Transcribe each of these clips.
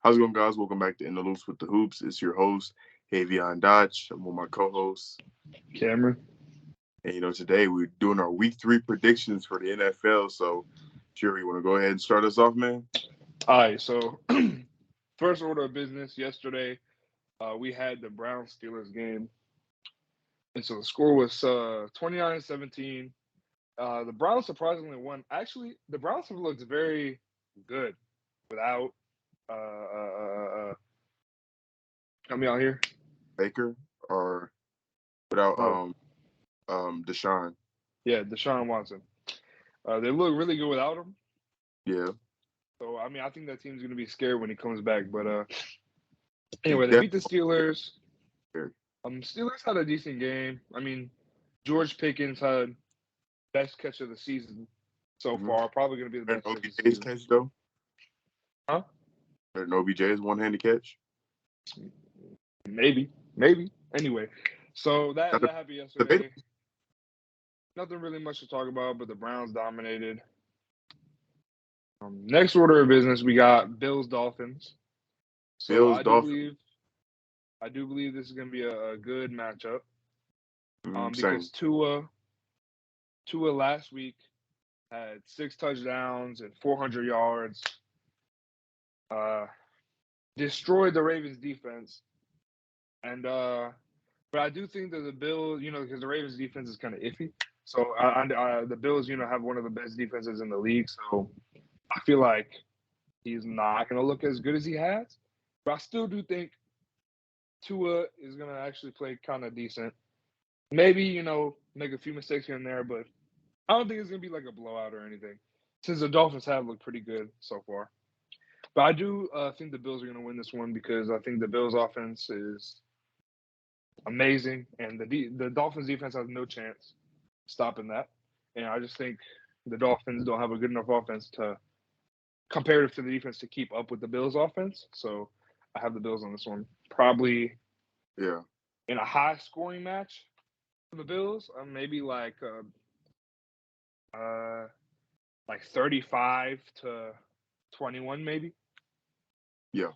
How's it going, guys? Welcome back to In the Loops with the Hoops. It's your host, Avion Dodge. I'm with my co-host. Cameron. And, today we're doing our week 3 predictions for the NFL. So, Jerry, you want to go ahead and start us off, man? All right, so first order of business yesterday, we had the Browns Steelers game. And so the score was 29-17. The Browns surprisingly won. Actually, the Browns have looked very good without help me out here. Baker or without Oh, Deshaun? yeah, Deshaun Watson. They look really good without him. Yeah. So I think that team's gonna be scared when he comes back. But He's anyway, they beat the definitely Steelers. scared. Steelers had a decent game. George Pickens had best catch of the season so Mm-hmm. far. Probably going to be the Better best than catch of the OBJ's season. catch, though? Huh? Better than OBJ's one-handed catch? Maybe. Anyway, so that Not happened debatable. yesterday. Nothing really much to talk about, but the Browns dominated. Next order of business, we got Bills Dolphins. So Bills, Dolphins. I do believe this is going to be a good matchup. Same. Because Tua last week had 6 touchdowns and 400 yards. Destroyed the Ravens defense. And but I do think that the Bills, because the Ravens defense is kind of iffy. So the Bills, have one of the best defenses in the league. So I feel like he's not going to look as good as he has. But I still do think Tua is going to actually play kind of decent. Maybe, make a few mistakes here and there, but I don't think it's going to be like a blowout or anything, since the Dolphins have looked pretty good so far. But I do think the Bills are going to win this one because I think the Bills' offense is amazing, and the Dolphins' defense has no chance stopping that. And I just think the Dolphins don't have a good enough offense to comparative to the defense to keep up with the Bills' offense. So I have the Bills on this one, probably Yeah. in a high-scoring match for the Bills. Maybe like 35-21, maybe. Yeah.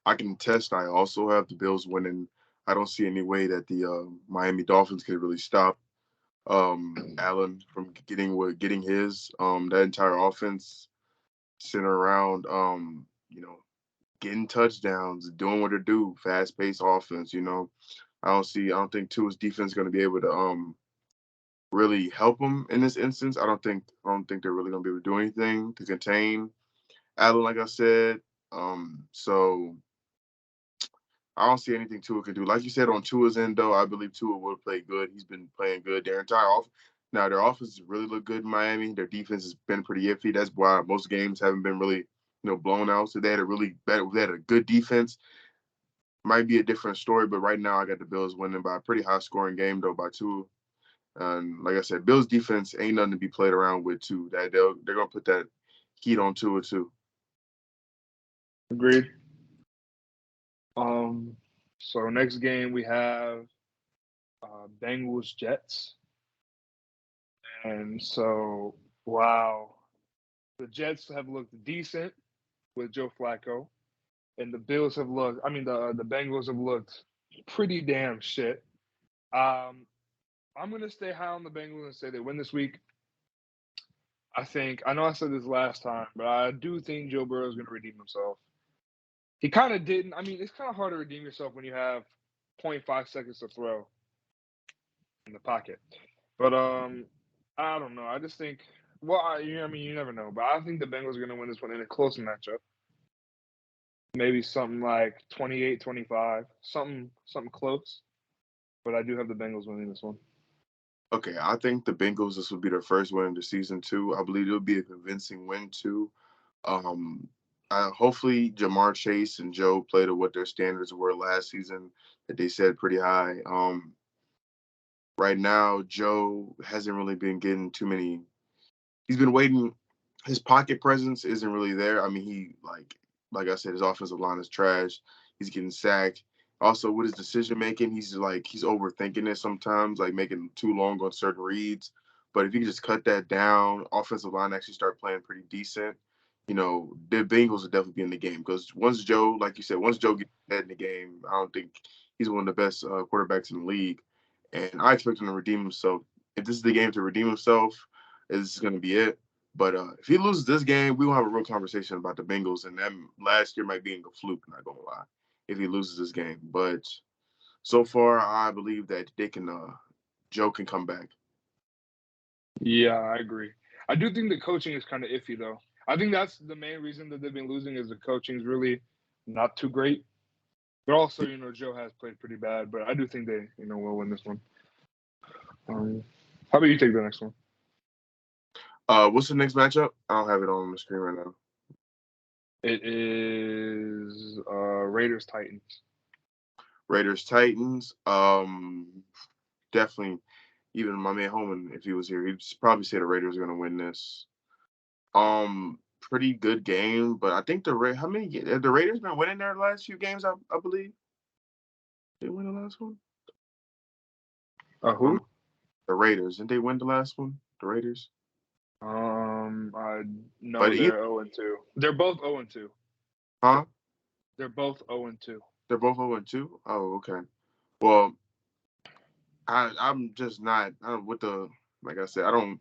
I can attest I also have the Bills winning. I don't see any way that the Miami Dolphins could really stop Allen from getting his that entire offense center around getting touchdowns, doing what they do, fast paced offense. I don't think Tua's defense is going to be able to really help him in this instance. I don't think they're really going to be able to do anything to contain Allen, like I said. So I don't see anything Tua can do. Like you said, on Tua's end, though, I believe Tua will play good. He's been playing good. Now their offense really look good in Miami. Their defense has been pretty iffy. That's why most games haven't been really, blown out. So they had a good defense. Might be a different story, but right now I got the Bills winning by a pretty high scoring game though by Tua. And like I said, Bills defense ain't nothing to be played around with too. They're gonna put that heat on Tua too. Agreed. So next game we have Bengals Jets, and so wow, the Jets have looked decent with Joe Flacco, and the Bills have looked. The Bengals have looked pretty damn shit. Um, I'm gonna stay high on the Bengals and say they win this week. I know I said this last time, but I do think Joe Burrow is gonna redeem himself. He kind of didn't. It's kind of hard to redeem yourself when you have zero point 0.5 seconds to throw in the pocket. But I don't know. I just think. Well, you never know, but I think the Bengals are gonna win this one in a close matchup. Maybe something like 28-25, something close. But I do have the Bengals winning this one. Okay, I think the Bengals, this will be their first win of the season too. I believe it'll be a convincing win too. Um, Hopefully Jamar Chase and Joe play to what their standards were last season that they set pretty high. Right now, Joe hasn't really been getting too many. He's been waiting. His pocket presence isn't really there. Like I said, his offensive line is trash. He's getting sacked. Also, with his decision making, he's overthinking it sometimes, like making too long on certain reads. But if you can just cut that down, offensive line actually start playing pretty decent. the Bengals will definitely be in the game because once Joe, like you said, once Joe gets ahead in the game, I don't think he's one of the best quarterbacks in the league, and I expect him to redeem himself. If this is the game to redeem himself, this is going to be it. But if he loses this game, we will have a real conversation about the Bengals, and them last year might be a fluke. Not gonna lie, if he loses this game, but so far I believe that they can. Joe can come back. Yeah, I agree. I do think the coaching is kind of iffy, though. I think that's the main reason that they've been losing is the coaching is really not too great. But also, Joe has played pretty bad, but I do think they, will win this one. How about you take the next one? What's the next matchup? I don't have it on the screen right now. It is Raiders Titans. Raiders Titans. Definitely. Even my man Holman, if he was here, he'd probably say the Raiders are gonna win this. Pretty good game, but I think how many have the Raiders been winning their last few games? I believe they win the last one. Who? The Raiders. Didn't they win the last one? The Raiders. I know But they're 0-2. They're both 0-2. huh? They're both 0-2. They're both 0-2. Oh, okay. Well, I'm just not. With the like I said, I don't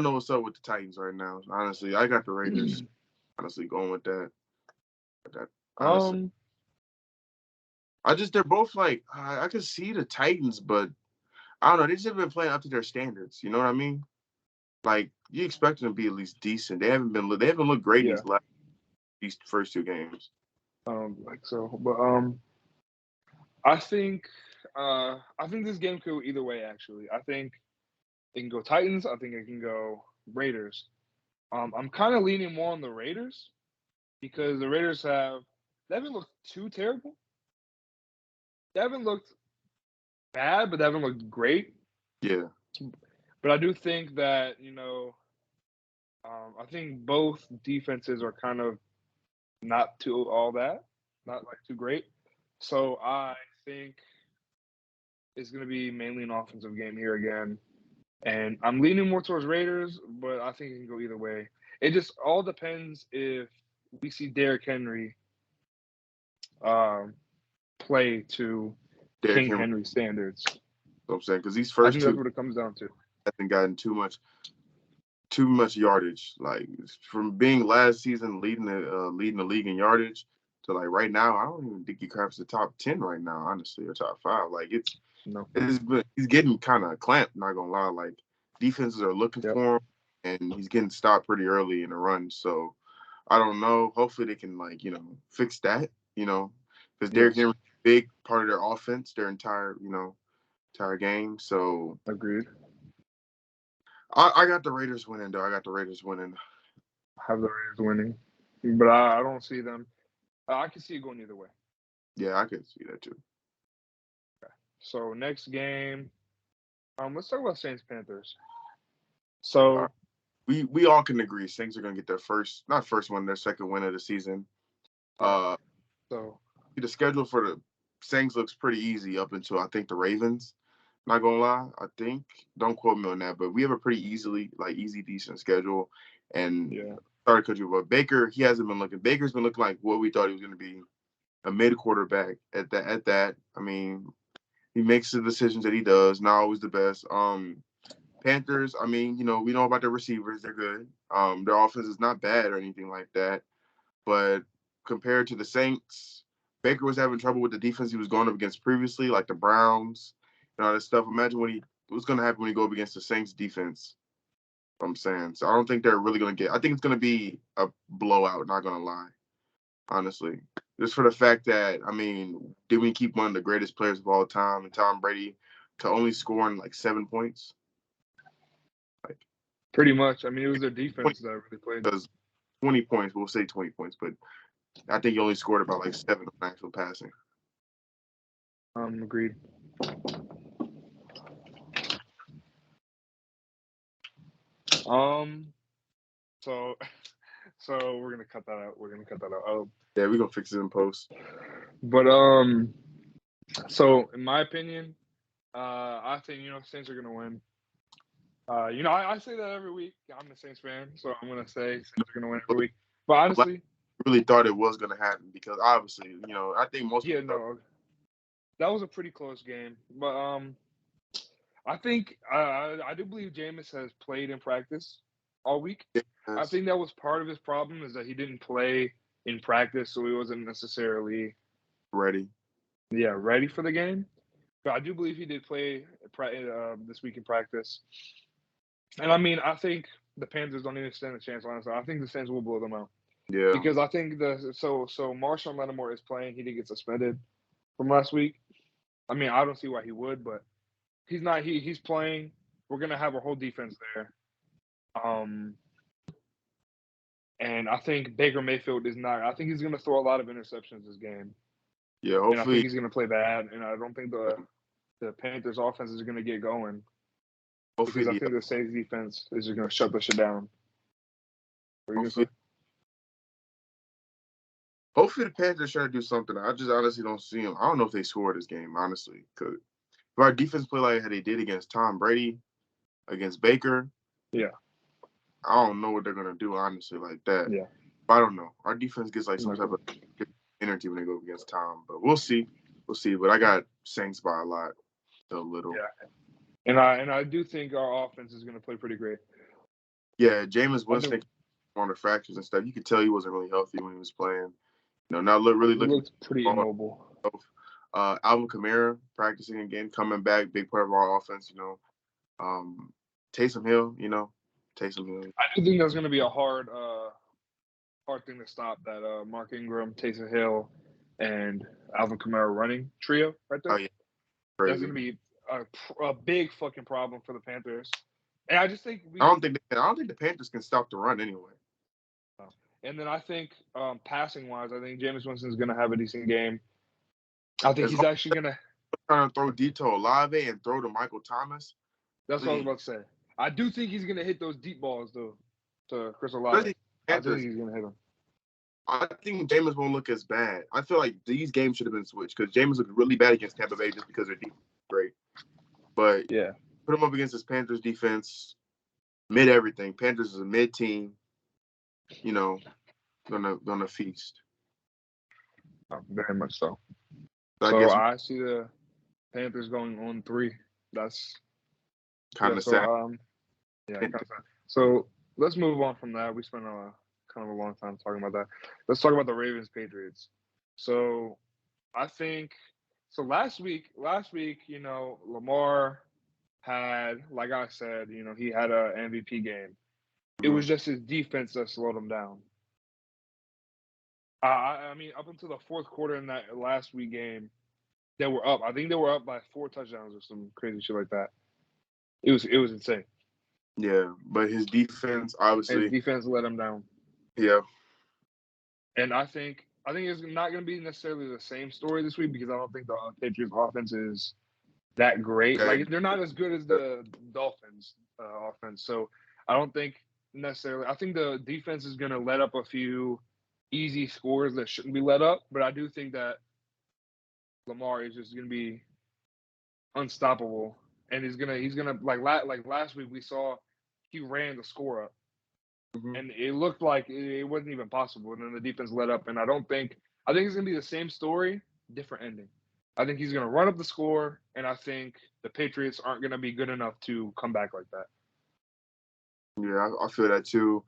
know what's up with the Titans right now. Honestly, I got the Raiders. Honestly, going with that. Honestly, they're both like I could see the Titans, but I don't know. They just haven't been playing up to their standards. You know what I mean? Like you expect them to be at least decent. They haven't been. They haven't looked great in these first two games. Like so, but I think this game could go either way. Actually, I think it can go Titans. I think it can go Raiders. I'm kind of leaning more on the Raiders because the Raiders they haven't looked too terrible. They haven't looked bad, but they haven't looked great. Yeah. But I do think that I think both defenses are kind of not too all that, not like too great. So I think it's going to be mainly an offensive game here again. And I'm leaning more towards Raiders, but I think it can go either way. It just all depends if we see Derrick Henry play to Derrick King Henry. Henry standards. I'm saying because these I first think two that's what it comes down to. haven't gotten too much yardage. Like from being last season leading the league in yardage to like right now, I don't even think he cracks the top 10 right now, honestly, or top 5. Like he's getting kind of clamped. Not gonna lie, like defenses are looking for him, and he's getting stopped pretty early in the run. So I don't know. Hopefully they can fix that. Because Derrick Henry is a big part of their offense, their entire game. So Agreed. I got the Raiders winning, though. I got the Raiders winning. I have the Raiders winning, but I don't see them. I can see it going either way. Yeah, I could see that too. Okay. So next game, let's talk about Saints Panthers. So we all can agree Saints are gonna get their their second win of the season. So The schedule for the Saints looks pretty easy up until I think the Ravens. Not gonna lie, I think don't quote me on that, but we have a pretty easy, decent schedule. And sorry, coach, but Baker, he hasn't been looking. Baker's been looking like what we thought he was gonna be, a mid quarterback at that. I mean, he makes the decisions that he does, not always the best. Panthers, I mean, we know about their receivers, they're good. Their offense is not bad or anything like that. But compared to the Saints, Baker was having trouble with the defense he was going up against previously, like the Browns and all that stuff. Imagine what's going to happen when you go up against the Saints defense. I'm saying. So I don't think they're really going to I think it's going to be a blowout, not going to lie, honestly. Just for the fact that, I mean, did we keep one of the greatest players of all time and Tom Brady to only scoring like 7 points? Like pretty much. I mean, it was their defense that really played. Because 20 points, we'll say 20 points, but I think he only scored about like 7 on actual passing. Agreed. So we're gonna cut that out. Yeah, we're gonna fix it in post. But so in my opinion, I think Saints are gonna win. I say that every week. I'm a Saints fan, so I'm gonna say Saints are gonna win every week. But Like, honestly, really thought it was going to happen because obviously, I think most yeah, people thought. no, that was a pretty close game. But I think I do believe Jameis has played in practice all week. I Yes, think that was part of his problem is that he didn't play in practice, so he wasn't necessarily ready. ready for the game. But I do believe he did play this week in practice. And I mean, I think the Panthers don't even stand a chance. Honestly, I think the Saints will blow them out Yeah, because I think Marshawn Lattimore is playing. He did get suspended from last week. I mean, I don't see why he would, but he's not. He's playing. We're gonna have our whole defense there. Um, and I think Baker Mayfield is not. I think he's gonna throw a lot of interceptions this game, yeah. and I think Hopefully, he's gonna play bad. And I don't think the Panthers offense is gonna get going because I hopefully, think the Saints defense is just gonna shut the shit down. What are you gonna hopefully, say? hopefully, the Panthers try to do something. I just honestly don't see them. I don't know if they score this game, honestly, because if our defense play like how they did against Tom Brady, against Baker, Yeah, I don't know what they're gonna do, honestly, like that. yeah. I don't know. Our defense gets like I'm some not type gonna- of energy when they go against Tom, but we'll see. We'll see. But I got Saints by a lot, a little. Yeah, and I do think our offense is gonna play pretty great. Yeah, Jameis I think Winston on the fractures and stuff. You could tell he wasn't really healthy when he was playing. Not really he looking looked pretty at immobile. Alvin Kamara practicing again, coming back, big part of our offense. Taysom Hill. Taysom Hill. I do think that's gonna be a hard thing to stop. That Mark Ingram, Taysom Hill, and Alvin Kamara running trio right Oh there. yeah, That's crazy. gonna be a big fucking problem for the Panthers. And I just think I don't think the Panthers can stop the run anyway. and then I think passing wise, I think Jameis Winston's gonna have a decent game. I think As he's long actually gonna. as they're trying to throw Dito Olave and throw to Michael Thomas, That's what I was please. about to say. I do think he's gonna hit those deep balls though to Chris Olave. Especially I do think Panthers. he's gonna hit them. I think Jameis won't look as bad. I feel like these games should have been switched because Jameis looked really bad against Tampa Bay just because their defense is great. But Yeah. put him up against this Panthers defense, mid everything. Panthers is a mid team, you know, gonna feast. Very much so. So I So guess I see the Panthers going on 3. That's kind of So sad. kind of sad. So let's move on from that. We spent kind of a long time talking about that. Let's talk about the Ravens Patriots. So I think last week, Lamar had, like I said, he had a MVP game. It Mhm. was just his defense that slowed him down. I mean, up until the fourth quarter in that last week game, they were up. I think they were up by 4 touchdowns or some crazy shit like that. It was insane. Yeah, but his defense, And obviously, defense let him down. yeah, And I think it's not going to be necessarily the same story this week because I don't think the Patriots offense is that great. okay, Like they're not as good as the Dolphins offense. So I don't think necessarily. I think the defense is going to let up a few easy scores that shouldn't be let up. But I do think that Lamar is just going to be unstoppable, and he's gonna like last week we saw he ran the score up, Mhm. and it looked like it wasn't even possible. And then the defense let up, and I think it's gonna be the same story, different ending. I think he's gonna run up the score, and I think the Patriots aren't gonna be good enough to come back like that. Yeah, I feel that too.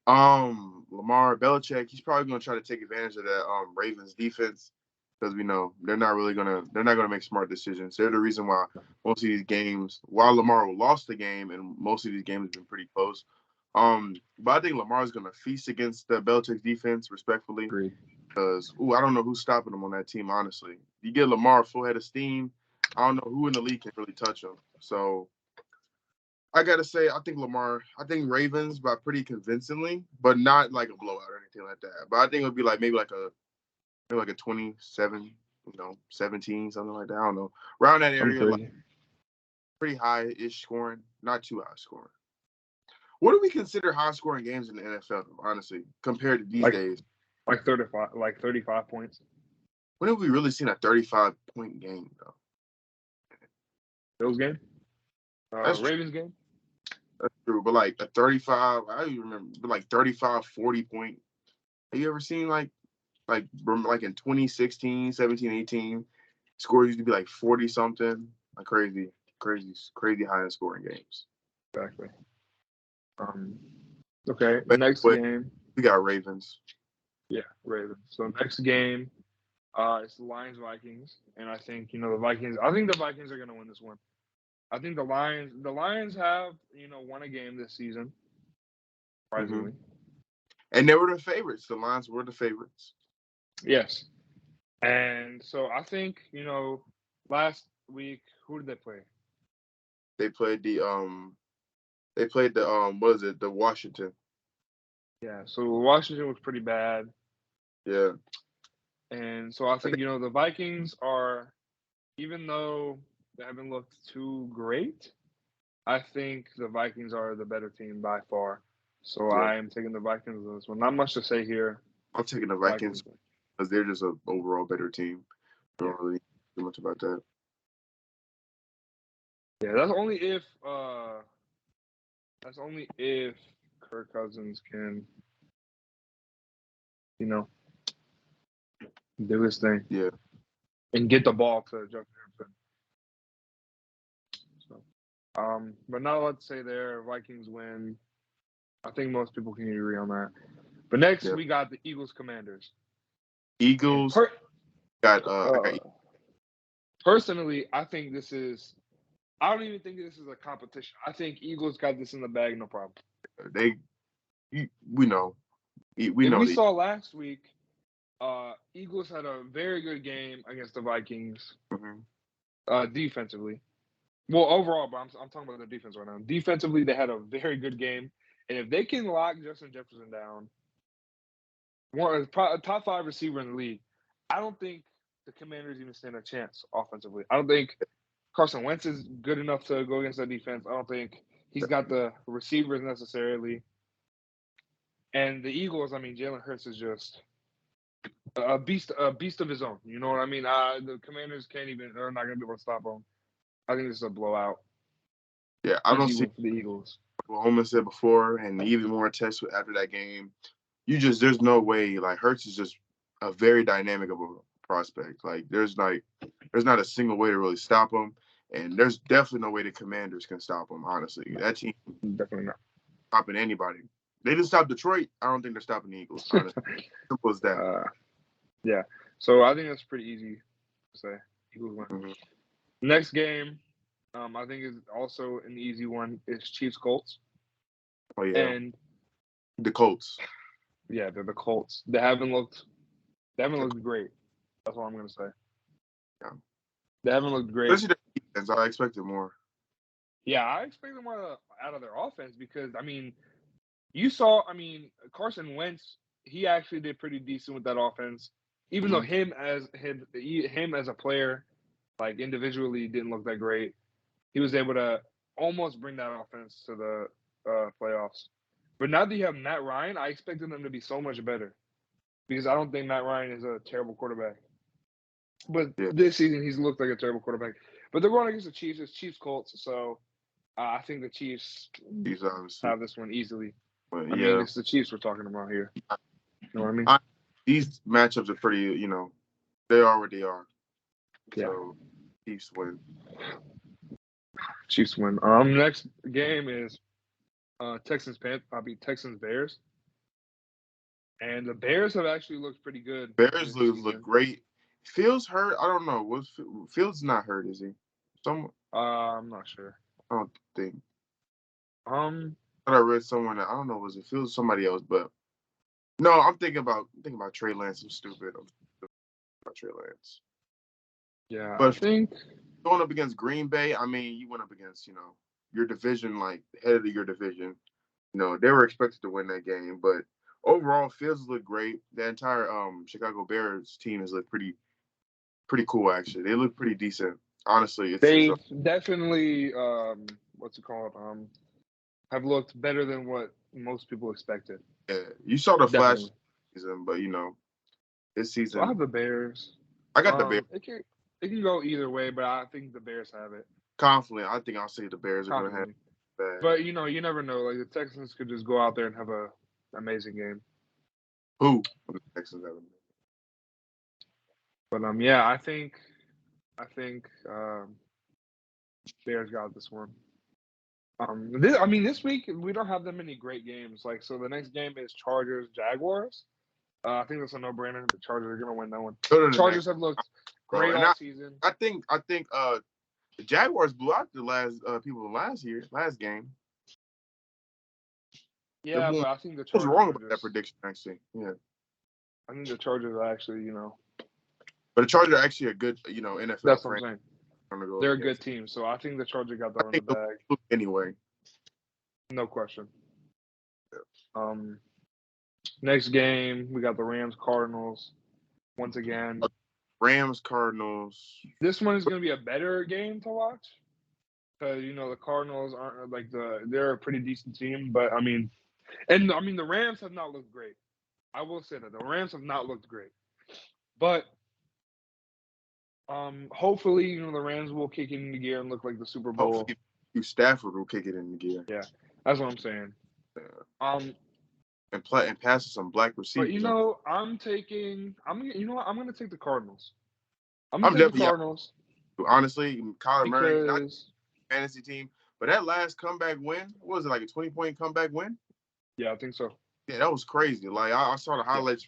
Lamar Belichick, he's probably gonna try to take advantage of that Ravens defense because we know they're not gonna make smart decisions. They're the reason why most of these games, while Lamar lost the game, and most of these games have been pretty close. But I think Lamar's gonna feast against the Belichick's defense, respectfully, Agreed. because I don't know who's stopping him on that team. Honestly, you get Lamar full head of steam. I don't know who in the league can really touch him. So I gotta say, I think Ravens by pretty convincingly, but not like a blowout or anything like that. But I think it would be like maybe like a 27, 17, something like that. I don't know. Around that Something area, like crazy. pretty high-ish scoring, not too high scoring. What do we consider high scoring games in the NFL, honestly, compared to these Like days? 35 points. When have we really seen a 35-point game, though? Bills game. That's true. Ravens game. That's true. But like a 35, I even remember like 35, 40 point. Have you ever seen like in 2016, 17, 18, scores used to be like 40 something, like crazy high in scoring games. Exactly. Um, okay, But next anyway, game. we got Ravens. Yeah, Ravens. So next game, it's the Lions Vikings, and I think the Vikings. I think the Vikings are going to win this one. I think the Lions have won a game this season, Hmm. surprisingly. And they were the favorites. The Lions were the favorites. Yes, and so I think last week who did they play? They played the what is it, the Washington. Yeah, so Washington was pretty bad, Yeah. and so I think the Vikings are, even though they haven't looked too great, I think the Vikings are the better team by far. So Yeah. I am taking the Vikings on this one. Not much to say here. I'm taking the Vikings Vikings because they're just an overall better team. I Yeah. don't really do much about that. Yeah, that's only if Kirk Cousins can, you know, do his thing Yeah. and get the ball to Justin Jefferson. So but now let's say their Vikings win. I think most people can agree on that. But next Yeah. we got the Eagles Commanders. And Eagles I got personally, I think this is I don't even think this is a competition. I think Eagles got this in the bag, no problem. they we know. We If know we the saw last week, Eagles had a very good game against the Vikings, mhm. defensively. Well, overall, but I'm talking about the defense right now. Defensively, they had a very good game, and if they can lock Justin Jefferson down, a top five receiver in the league, I don't think the Commanders even stand a chance offensively. I don't think Carson Wentz is good enough to go against that defense. I don't think he's got the receivers necessarily. And the Eagles, I mean, Jalen Hurts is just a beast of his own. You know what I mean? The Commanders are not going to be able to stop him. I think this is a blowout, Yeah, I don't easy see win for the Eagles. what Holman said before, and even more tests after that game. There's no way. Like Hurts is just a very dynamic of a prospect. There's not a single way to really stop him, and there's definitely no way the Commanders can stop him. Honestly, that team Definitely stopping anybody. They just stopped Detroit. I don't think they're stopping the Eagles. Honestly, not. simple as that. Yeah. So I think that's pretty easy to say. Eagles win. Hmm. Next game, I think is also an easy one. Is Chiefs Colts, Oh yeah, and the Colts. yeah, they're the Colts. They haven't looked great. That's all I'm gonna say. Yeah. They haven't looked great. Especially the defense. I expected more. Yeah, I expect them more out of their offense because you saw. Carson Wentz. He actually did pretty decent with that offense, even though Hmm. him as a player, like individually, didn't look that great. He was able to almost bring that offense to the playoffs. But now that you have Matt Ryan, I expected them to be so much better because I don't think Matt Ryan is a terrible quarterback. But Yeah, this season, he's looked like a terrible quarterback. But they're going against the Chiefs. It's Chiefs Colts, so I think the Chiefs these obviously. have this one easily. But I mean, yeah, it's the Chiefs we're talking about here. You know what I mean? I, these matchups are pretty. They already are. Yeah, So Chiefs win. Chiefs win. Next game is Texans Bears, and the Bears have actually looked pretty good Bears this look season. great. Fields hurt. I don't know. Fields not hurt? Is he? Some I'm not sure. I don't think. Um, I thought I read somewhere that I don't know. Was it Fields or somebody else? But no, I'm thinking about Trey Lance. I'm stupid. I'm stupid about Trey Lance. yeah, I But think going up against Green Bay, I mean, you went up against your division, like head of your division. They were expected to win that game, but overall, Fields looked great. The entire Chicago Bears team has looked pretty cool actually. They look pretty decent. Honestly, it's they've definitely what's it called? Have looked better than what most people expected. yeah, you saw the flash Definitely. season, but this So I season have the Bears. I got the Bears It can go either way, but I think the Bears have it confident. I think I'll say the Bears are going to have confidently. that. But you never know. Like the Texans could just go out there and have a amazing game. Who? The Texans haven't been. But yeah, I think Bears got this one. This week we don't have that many great games. Like, so the next game is Chargers Jaguars. I think that's a no-brainer. The Chargers are gonna win that one. Go to The the Chargers next, have looked bro. great And all season. I think the Jaguars blew out the last people last game. Yeah, but I think the I was Chargers wrong are about that prediction, actually. Yeah. I think the Chargers are actually, But the Chargers are actually a good, NFL that's what I'm saying. Go They're a good team, so I think the Chargers got that in the bag. Anyway. No question. Next game, we got the Rams-Cardinals. Once again. Rams-Cardinals. This one is going to be a better game to watch. Because, the Cardinals aren't they're a pretty decent team. But, the Rams have not looked great. I will say that. The Rams have not looked great. But, hopefully, the Rams will kick it into gear and look like the Super Bowl. Hopefully, Stafford will kick it into gear. Yeah, that's what I'm saying. And pass some black receivers. But, I'm going to take the Cardinals. I'm taking the Cardinals. Honestly, Kyler Murray, not fantasy team, but that last comeback win, what was it, like a 20-point comeback win? Yeah, I think so. Yeah, that was crazy. Like, I saw the highlights.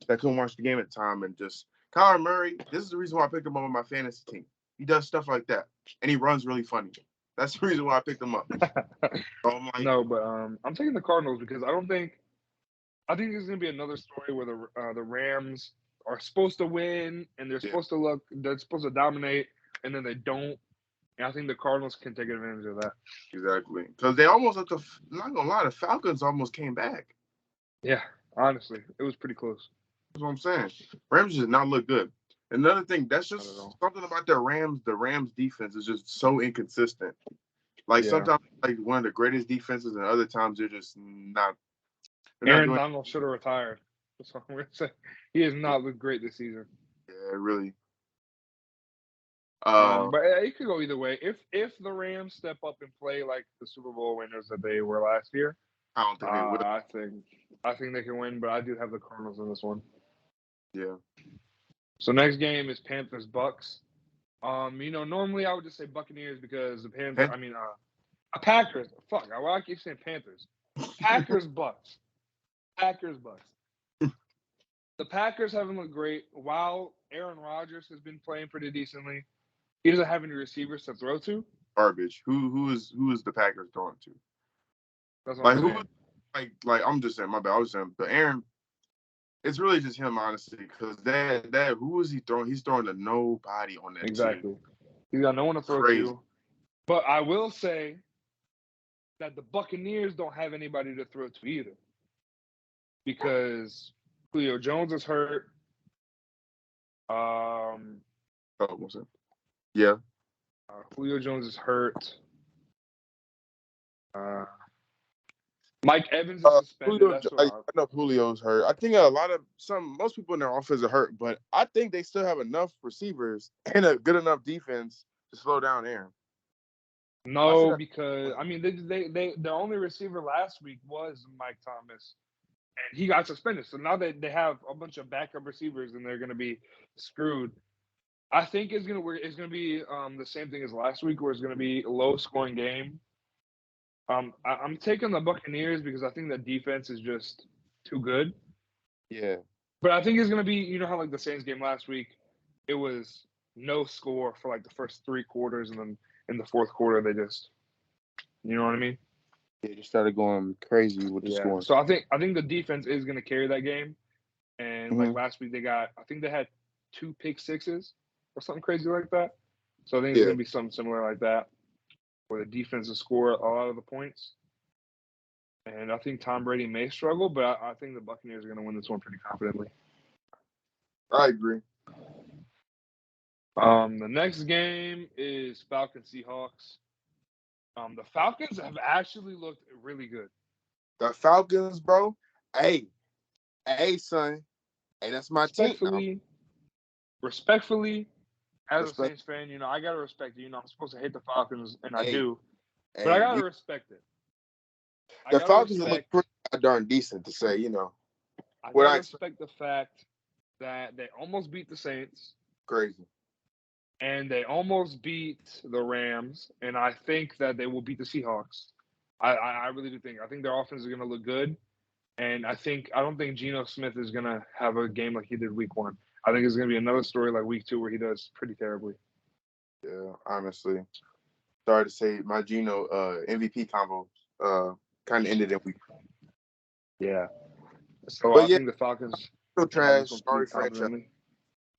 I couldn't watch the game at the time, and just Kyler Murray, this is the reason why I picked him up on my fantasy team. He does stuff like that, and he runs really funny. That's the reason why I picked him up. So I'm taking the Cardinals because I think there's going to be another story where the Rams are supposed to win and they're supposed to dominate, and then they don't. And I think the Cardinals can take advantage of that. Exactly, because they almost not gonna lie, the Falcons almost came back. Yeah, honestly, it was pretty close. That's what I'm saying. Rams did not look good. Another thing, that's just something about the Rams. The Rams defense is just so inconsistent. Like sometimes, like one of the greatest defenses, and other times they're just not. Aaron Donald should have retired. That's what I'm gonna say. He has not looked great this season. Yeah, really. But it could go either way. If the Rams step up and play like the Super Bowl winners that they were last year, I don't think they will. I think they can win, but I do have the Cardinals in this one. Yeah. So next game is Panthers Bucks. Normally I would just say Buccaneers because the Panthers. Packers. Fuck, why I keep saying Panthers? Packers Bucks. Packers Bucks. The Packers haven't looked great. While Aaron Rodgers has been playing pretty decently, he doesn't have any receivers to throw to. Garbage. Who is the Packers throwing to? That's what I'm saying. Like I'm just saying, my bad. I was saying, but Aaron, it's really just him, honestly, because that who is he throwing? He's throwing to nobody on that Exactly. team. He's got no one to throw to. But I will say that the Buccaneers don't have anybody to throw to either, because Julio Jones is hurt. What's it? Yeah. Julio Jones is hurt. Mike Evans is suspended. I know Julio's hurt. I think most people in their offense are hurt, but I think they still have enough receivers and a good enough defense to slow down Aaron. No, because the only receiver last week was Mike Thomas, and he got suspended. So now they have a bunch of backup receivers, and they're going to be screwed. I think it's going to be the same thing as last week, where it's going to be a low-scoring game. I'm taking the Buccaneers because I think the defense is just too good. Yeah. But I think it's going to be, how like the Saints game last week, it was no score for like the first 3 quarters, and then in the fourth quarter they just, you know what I mean? Yeah, just started going crazy with the scoring. So I think the defense is going to carry that game. And like last week they had 2 pick sixes or something crazy like that. So I think it's going to be something similar like that, where the defense will score a lot of the points. And I think Tom Brady may struggle, but I think the Buccaneers are going to win this one pretty confidently. I agree. The next game is Falcons-Seahawks. The Falcons have actually looked really good. The Falcons, bro. Hey, son. Hey, that's my team. Respectfully, as a Saints fan, I gotta respect it. I'm supposed to hate the Falcons, and I do, but I gotta respect it. The Falcons look pretty darn decent, to say, I What gotta I expect, respect the fact that they almost beat the Saints crazy. and they almost beat the Rams, and I think that they will beat the Seahawks. I really do think. I think their offense is going to look good, and I don't think Geno Smith is going to have a game like he did Week 1. I think it's going to be another story like Week 2 where he does pretty terribly. Yeah, honestly. Sorry to say, my Geno MVP combo kind of ended in week. Yeah. So But I yeah, think the Falcons still have this trash. one pretty Sorry, franchise. confidently.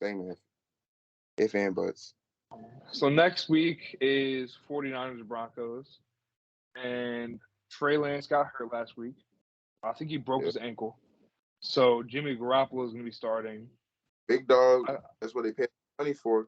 Same if and buts. So next week is 49ers Broncos, and Trey Lance got hurt last week. I think he broke Yeah. his ankle. So Jimmy Garoppolo is going to be starting. Big dog. That's what they paid money for.